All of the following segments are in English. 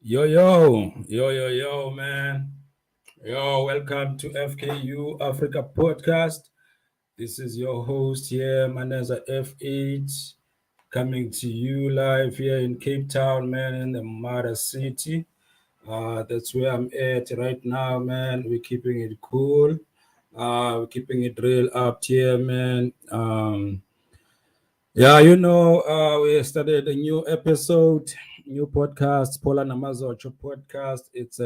Yo, man. Yo, welcome to FKU Africa Podcast. This is your host here, Maneza F8, coming to you live here in Cape Town, man, in the mother city. That's where I'm at right now, man. We're keeping it cool. We're keeping it real up here, man. We started a new episode, new podcast, Paula Namazocho podcast. It's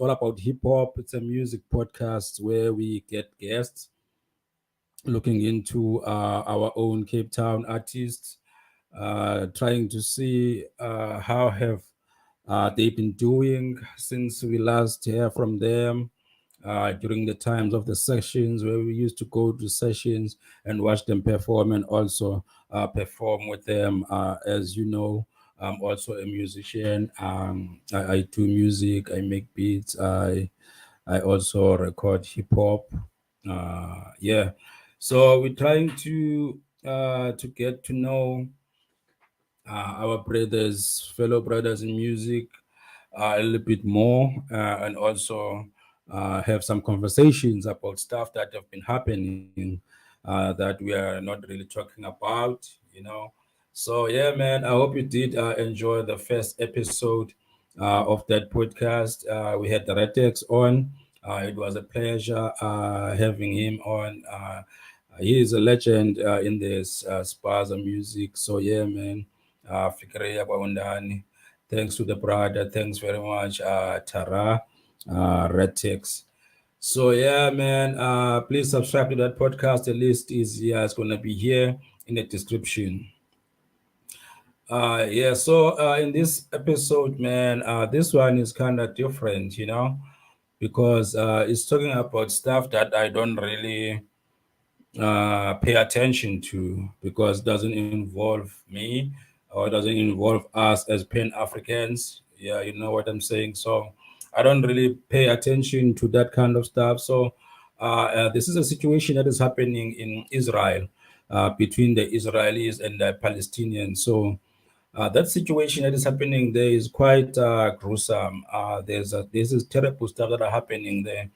all about hip hop. It's a music podcast where we get guests looking into our own Cape Town artists, trying to see how have they been doing since we last hear from them during the times of the sessions where we used to go to sessions and watch them perform and also perform with them. As you know, I'm also a musician. I do music. I make beats. I also record hip hop. Yeah, so we're trying to get to know our brothers, fellow brothers in music, a little bit more, and also have some conversations about stuff that have been happening that we are not really talking about. So, yeah, man, I hope you did enjoy the first episode of that podcast. We had the Retex on. It was a pleasure having him on. He is a legend in this spaza music. So, yeah, man. Fikiria kwa undani. Thanks to the brother. Thanks very much, Tara, Retex. So yeah, man. Please subscribe to that podcast. The list is it's gonna be here in the description. So in this episode, man, this one is kind of different, because it's talking about stuff that I don't really pay attention to because it doesn't involve me or it doesn't involve us as Pan Africans. Yeah, you know what I'm saying. So I don't really pay attention to that kind of stuff. So this is a situation that is happening in Israel between the Israelis and the Palestinians. So that situation that is happening there is quite gruesome. This is terrible stuff that are happening there.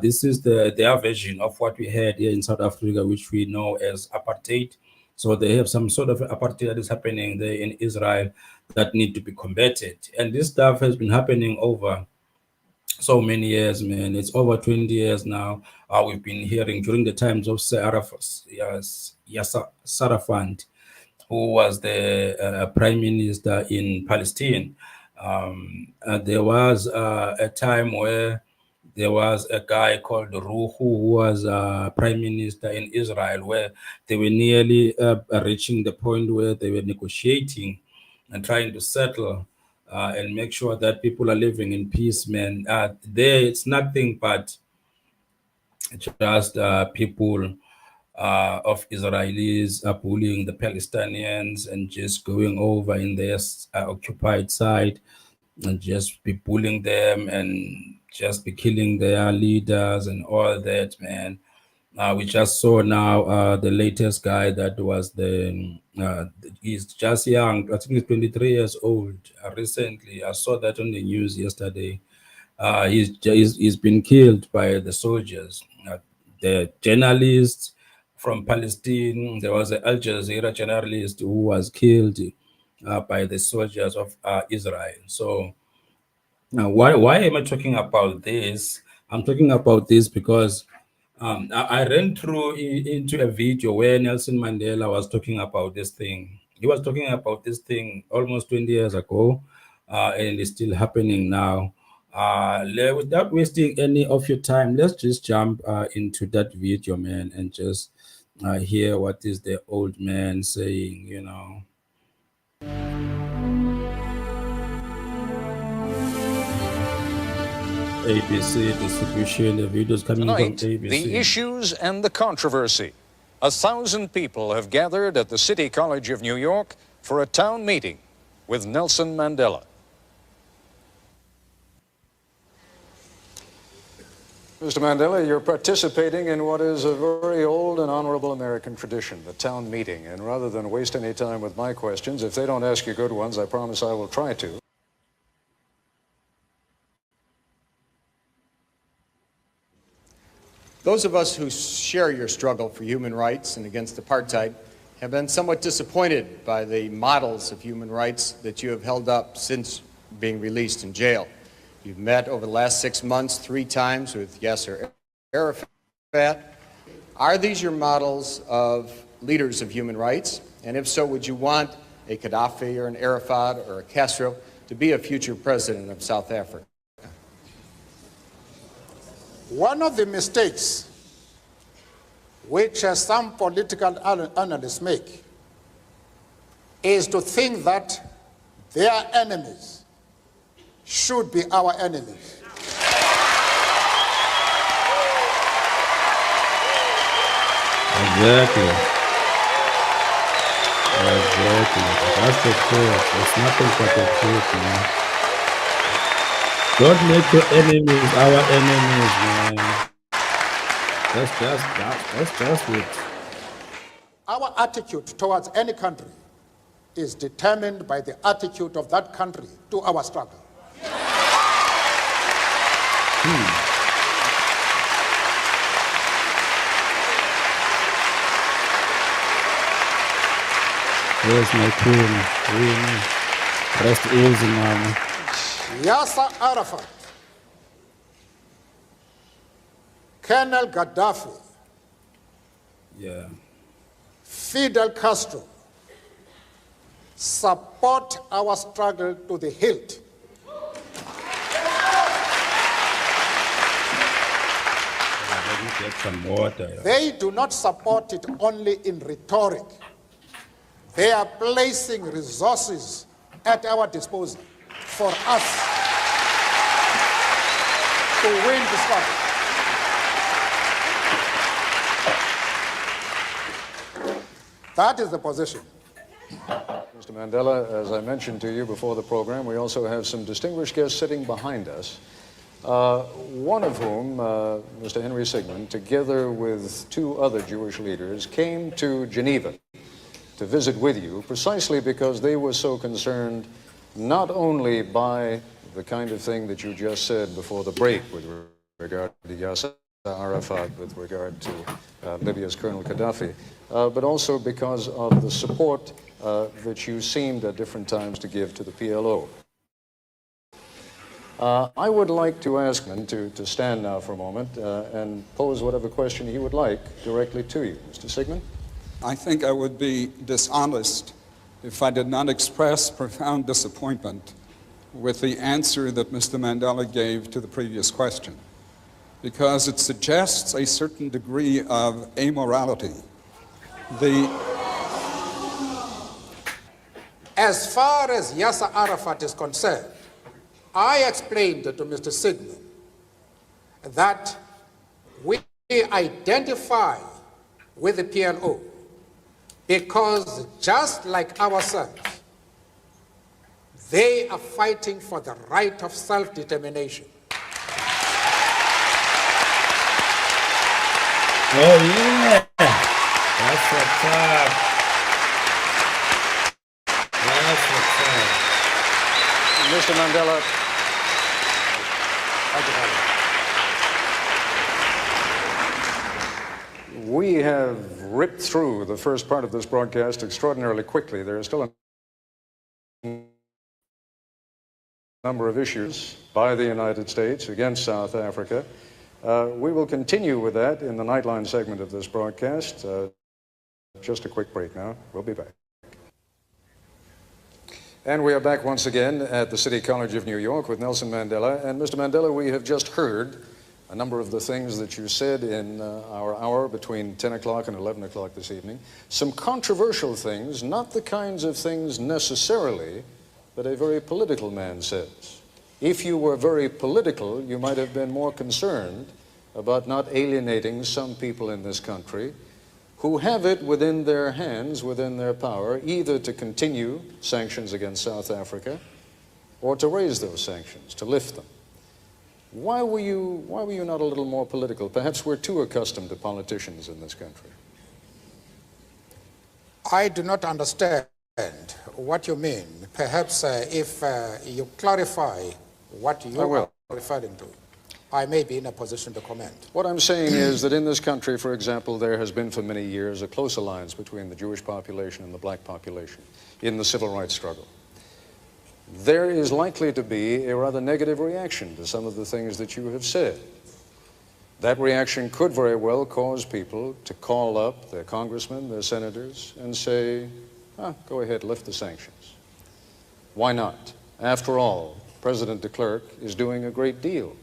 This is their version of what we had here in South Africa, which we know as apartheid. So they have some sort of apartheid that is happening there in Israel that need to be combated. And this stuff has been happening over so many years, man. It's over 20 years now. We've been hearing during the times of Sarafant, who was the prime minister in Palestine. There was a time where there was a guy called Ruhu who was prime minister in Israel, where they were nearly reaching the point where they were negotiating and trying to settle and make sure that people are living in peace, man. There, it's nothing but just people of Israelis are bullying the Palestinians and just going over in their occupied side and just be bullying them and just be killing their leaders and all that, man. We just saw now the latest guy that was he's just young. I think he's 23 years old. Recently, I saw that on the news yesterday. He's been killed by the soldiers. The journalist from Palestine, there was an Al Jazeera journalist who was killed by the soldiers of Israel. So now, why am I talking about this? I'm talking about this because I ran through into a video where Nelson Mandela was talking about this thing. He was talking about this thing almost 20 years ago, and it's still happening now. Without wasting any of your time, let's just jump into that video, man, and just hear what is the old man saying. ABC distribution, the videos coming Tonight, from ABC. the issues and the controversy. 1,000 people have gathered at the City College of New York for a town meeting with Nelson Mandela. Mr. Mandela, you're participating in what is a very old and honorable American tradition, the town meeting. And rather than waste any time with my questions, if they don't ask you good ones, I promise I will try to. Those of us who share your struggle for human rights and against apartheid have been somewhat disappointed by the models of human rights that you have held up since being released in jail. You've met over the last 6 months 3 times with Yasser Arafat. Are these your models of leaders of human rights? And if so, would you want a Gaddafi or an Arafat or a Castro to be a future president of South Africa? One of the mistakes which some political analysts make is to think that their enemies should be our enemies. Exactly. That's the truth. It's nothing but the truth, man. Don't make your enemies our enemies, man. That's just it. Our attitude towards any country is determined by the attitude of that country to our struggle. Here's my queen. Rest easy, mama. Yasser Arafat, Colonel Gaddafi, Yeah. Fidel Castro support our struggle to the hilt. Let me get some water. They do not support it only in rhetoric. They are placing resources at our disposal for us to win the struggle. That is the position. Mr. Mandela, as I mentioned to you before the program, we also have some distinguished guests sitting behind us, one of whom, Mr. Henry Sigmund, together with 2 other Jewish leaders, came to Geneva to visit with you precisely because they were so concerned not only by the kind of thing that you just said before the break with regard to Yasser Arafat, with regard to Libya's Colonel Gaddafi, but also because of the support that you seemed at different times to give to the PLO. I would like to ask him to stand now for a moment and pose whatever question he would like directly to you. Mr. Sigmund? I think I would be dishonest if I did not express profound disappointment with the answer that Mr. Mandela gave to the previous question, because it suggests a certain degree of amorality. As far as Yasser Arafat is concerned, I explained to Mr. Sigmund that we identify with the PLO because just like ourselves, they are fighting for the right of self-determination. Oh, yeah. That's what's up. That's what's up. Mr. Mandela, we have ripped through the first part of this broadcast extraordinarily quickly. There are still a number of issues by the United States against South Africa. We will continue with that in the Nightline segment of this broadcast. Just a quick break now. We'll be back. And we are back once again at the City College of New York with Nelson Mandela. And Mr. Mandela, we have just heard a number of the things that you said in our hour between 10 o'clock and 11 o'clock this evening. Some controversial things, not the kinds of things necessarily that a very political man says. If you were very political, you might have been more concerned about not alienating some people in this country who have it within their hands, within their power, either to continue sanctions against South Africa or to raise those sanctions, to lift them. Why were you not a little more political? Perhaps we're too accustomed to politicians in this country. I do not understand what you mean. Perhaps if you clarify what you are referring to. I may be in a position to comment. What I'm saying is that in this country, for example, there has been for many years a close alliance between the Jewish population and the black population in the civil rights struggle. There is likely to be a rather negative reaction to some of the things that you have said. That reaction could very well cause people to call up their congressmen, their senators, and say, go ahead, lift the sanctions. Why not? After all, President de Klerk is doing a great deal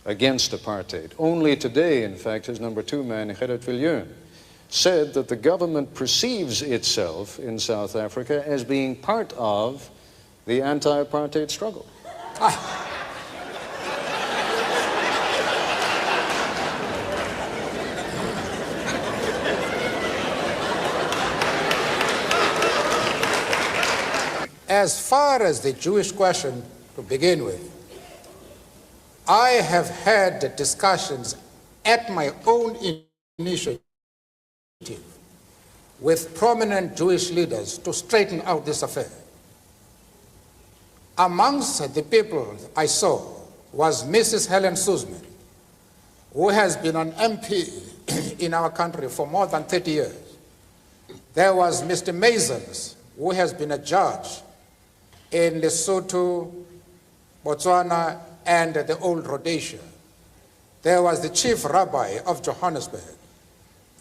against apartheid. Only today, in fact, his number two man, Gerrit Viljoen, said that the government perceives itself in South Africa as being part of the anti-apartheid struggle. As far as the Jewish question to begin with, I have had discussions at my own initiative with prominent Jewish leaders to straighten out this affair. Amongst the people I saw was Mrs. Helen Suzman, who has been an MP in our country for more than 30 years. There was Mr. Mazens, who has been a judge in Lesotho, Botswana, and the old Rhodesia. There was the chief rabbi of Johannesburg.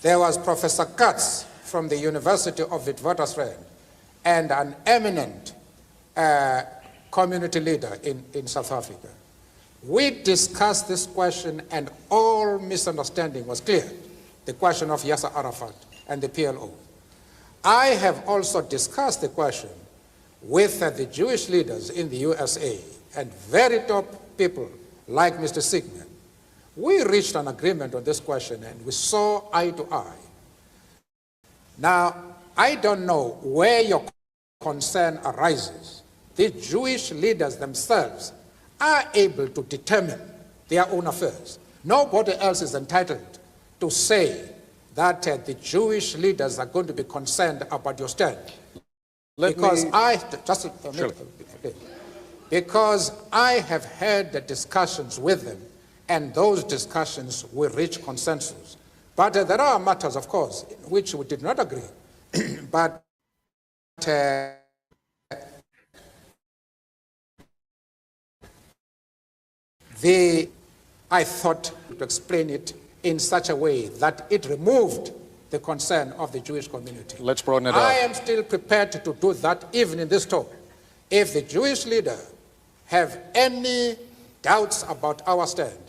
There was Professor Katz from the University of Witwatersrand, and an eminent community leader in South Africa. We discussed this question and all misunderstanding was clear, the question of Yasser Arafat and the PLO. I have also discussed the question with the Jewish leaders in the USA and very top people like Mr. Sigmund. We reached an agreement on this question and we saw eye to eye. Now, I don't know where your concern arises. The Jewish leaders themselves are able to determine their own affairs. Nobody else is entitled to say that the Jewish leaders are going to be concerned about your stand. Because I have had the discussions with them, and those discussions will reach consensus. But there are matters, of course, in which we did not agree. But I thought to explain it in such a way that it removed the concern of the Jewish community. Let's broaden it out. I am still prepared to do that even in this talk. If the Jewish leader have any doubts about our stand,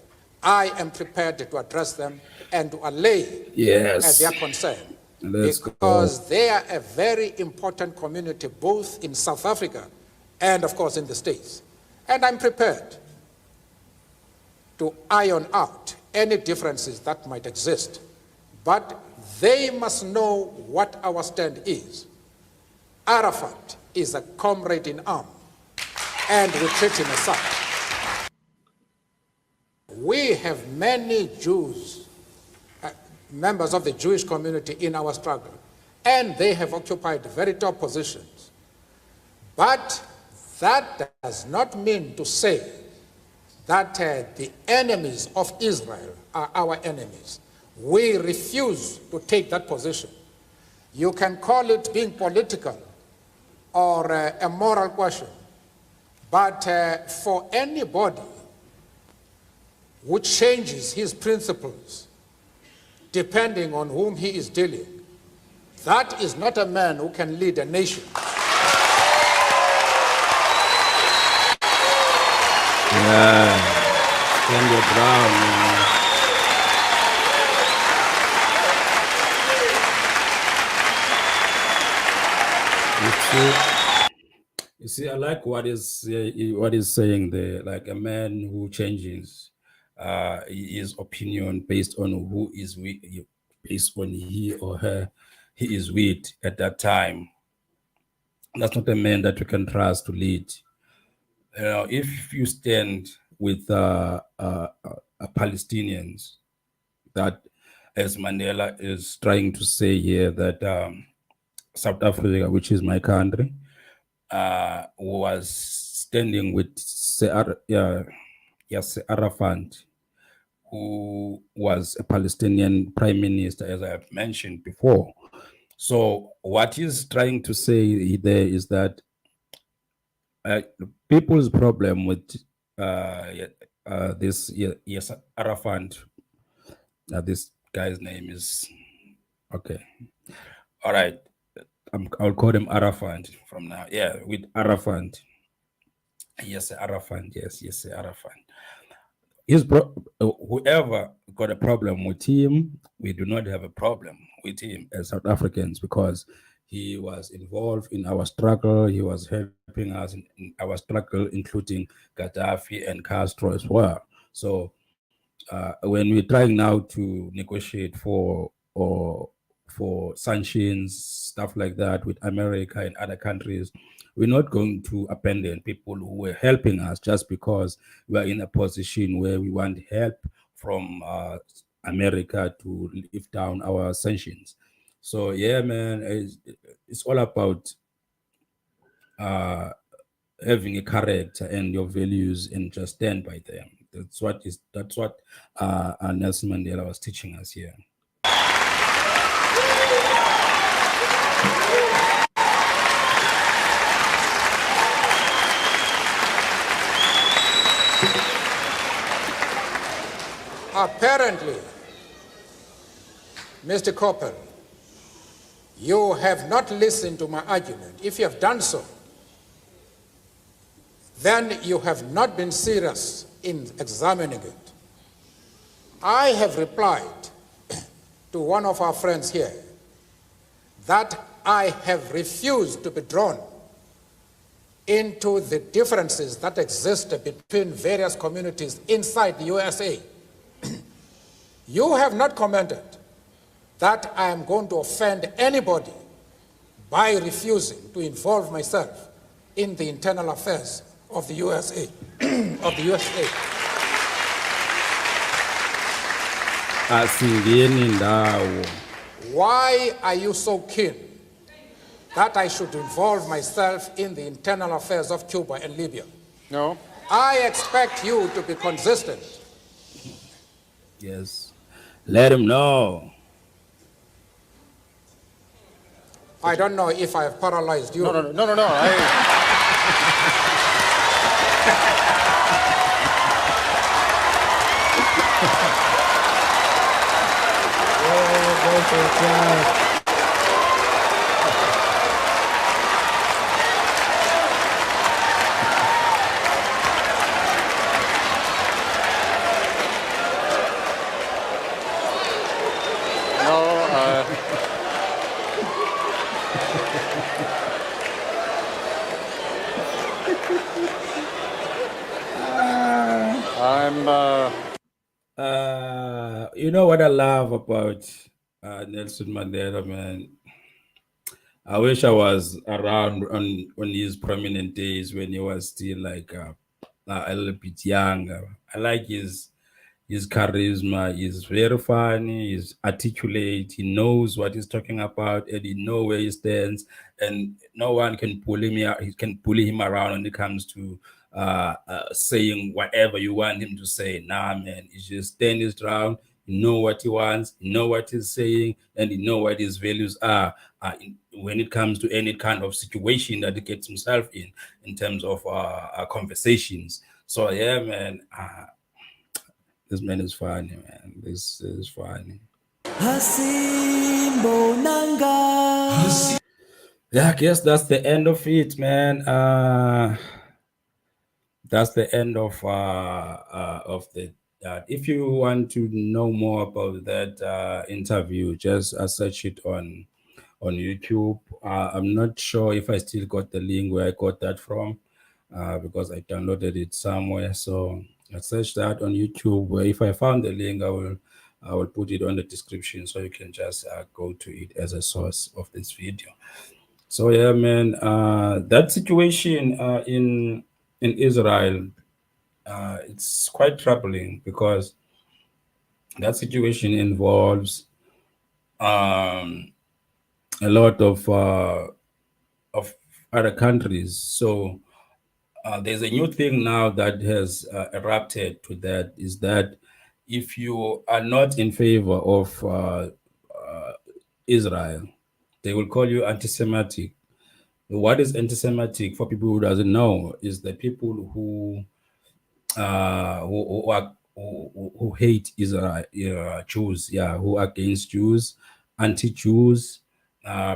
I am prepared to address them and to allay their concern. Because they are a very important community both in South Africa and of course in the States. And I'm prepared to iron out any differences that might exist. But they must know what our stand is. Arafat is a comrade in arms, and we treat him as such. We have many Jews, members of the Jewish community in our struggle, and they have occupied very top positions. But that does not mean to say that the enemies of Israel are our enemies. We refuse to take that position. You can call it being political or a moral question, but for anybody who changes his principles depending on whom he is dealing, that is not a man who can lead a nation. Stand your ground, man. You see, I like what is saying there. Like a man who changes his opinion based on who is with, based on he or her he is with at that time. That's not a man that you can trust to lead. If you stand with Palestinians, that as Mandela is trying to say here, that South Africa, which is my country, was standing with Yasser Arafat, who was a Palestinian prime minister, as I have mentioned before. So what he's trying to say there is that people's problem with this Yasser Arafat, this guy's name is okay. All right, I'll call him Arafat from now. Yeah, with Arafat. Yes, Arafat. Yes, Arafat. Whoever got a problem with him, we do not have a problem with him as South Africans because he was involved in our struggle. He was helping us in our struggle, including Gaddafi and Castro as well. So when we're trying now to negotiate for sanctions, stuff like that with America and other countries, we're not going to abandon people who were helping us just because we are in a position where we want help from America to lift down our sanctions. So yeah, man, it's all about having a character and your values and just stand by them. That's what Nelson Mandela was teaching us here. Apparently, Mr. Coppel, you have not listened to my argument. If you have done so, then you have not been serious in examining it. I have replied to one of our friends here that I have refused to be drawn into the differences that exist between various communities inside the USA. You have not commented that I am going to offend anybody by refusing to involve myself in the internal affairs of the USA. of the USA. Why are you so keen that I should involve myself in the internal affairs of Cuba and Libya? No. I expect you to be consistent. Yes. Let him know. I don't know if I have paralyzed you. No. You know what I love about Nelson Mandela, man? I wish I was around on his prominent days when he was still like a little bit younger. I like his charisma. He's very funny. He's articulate. He knows what he's talking about, and he knows where he stands. And no one can pull him out. He can bully him around when it comes to saying whatever you want him to say. Nah, man. He just stand his ground. He know what he wants. He know what he's saying, and he know what his values are. When it comes to any kind of situation that he gets himself in terms of conversations. So yeah, man. This man is funny, man. This is funny. Yeah, I guess that's the end of it, man. That's the end of the. If you want to know more about that interview, just search it on YouTube. I'm not sure if I still got the link where I got that from, because I downloaded it somewhere. So I searched that on YouTube. Where if I found the link, I will put it on the description so you can just go to it as a source of this video. So yeah, man, that situation in Israel, it's quite troubling because that situation involves a lot of other countries. So There's a new thing now that has erupted to that, is that if you are not in favor of Israel, they will call you anti-Semitic. What is anti-Semitic, for people who doesn't know, is the people who hate Israel, Jews, who are against Jews, anti-Jews,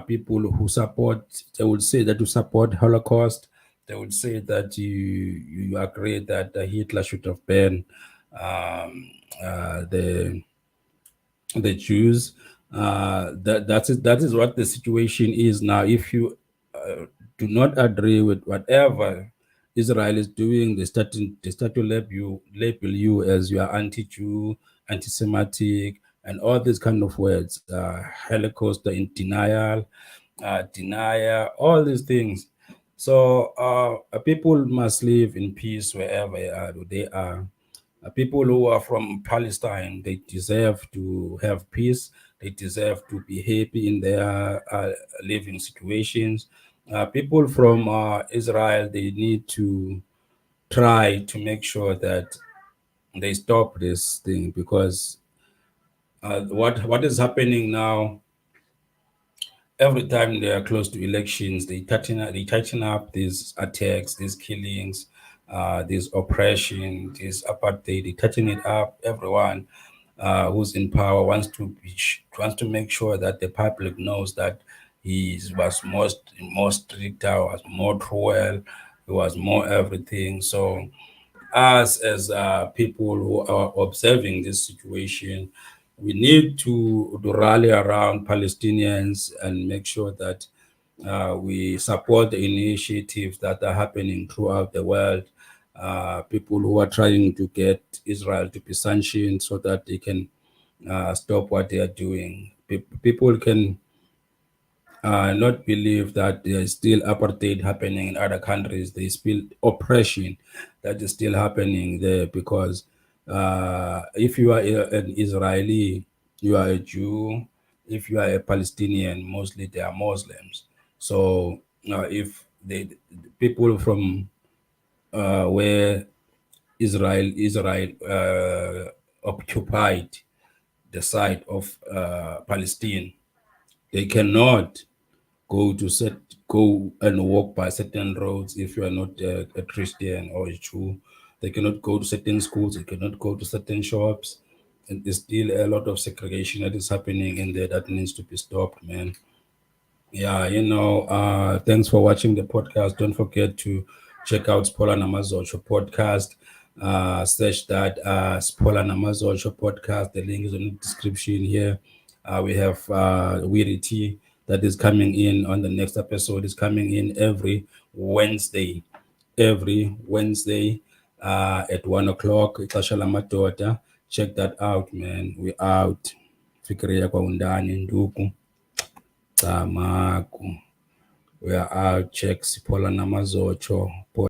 people who support. They would say that you support Holocaust. They would say that you agree that Hitler should have banned um, the Jews. That is what the situation is now. If you do not agree with whatever Israel is doing, they start to label you as you are anti-Jew, anti-Semitic, and all these kind of words. Holocaust in denial, denier, all these things. So people must live in peace wherever they are. People who are from Palestine, they deserve to have peace. They deserve to be happy in their living situations. People from Israel, they need to try to make sure that they stop this thing, because what is happening now, every time they are close to elections, they tighten up these attacks, these killings, this oppression, this apartheid. They tighten it up. Everyone who's in power wants to make sure that the public knows that he was more stricter, was more cruel, he was more everything. So us as people who are observing this situation, we need to rally around Palestinians and make sure that we support the initiatives that are happening throughout the world. People who are trying to get Israel to be sanctioned so that they can stop what they are doing. People can not believe that there is still apartheid happening in other countries. There is still oppression that is still happening there, because if you are an Israeli, you are a Jew. If you are a Palestinian, mostly they are Muslims. So if the people from where Israel occupied the side of Palestine, they cannot go and walk by certain roads if you are not a Christian or a Jew. They cannot go to certain schools. They cannot go to certain shops. And there's still a lot of segregation that is happening in there that needs to be stopped, man. Yeah, thanks for watching the podcast. Don't forget to check out Spola Namazocho podcast. Search that Spola Namazocho podcast. The link is in the description here. We have Weary Tea that is coming in on the next episode. Is coming in every Wednesday. Every Wednesday at 1 o'clock. Ixesha lamadoda. Check that out, man. We out. Fikiria kwa undani ndugu. Tamaku. We are out. Check Sipola Namazocho.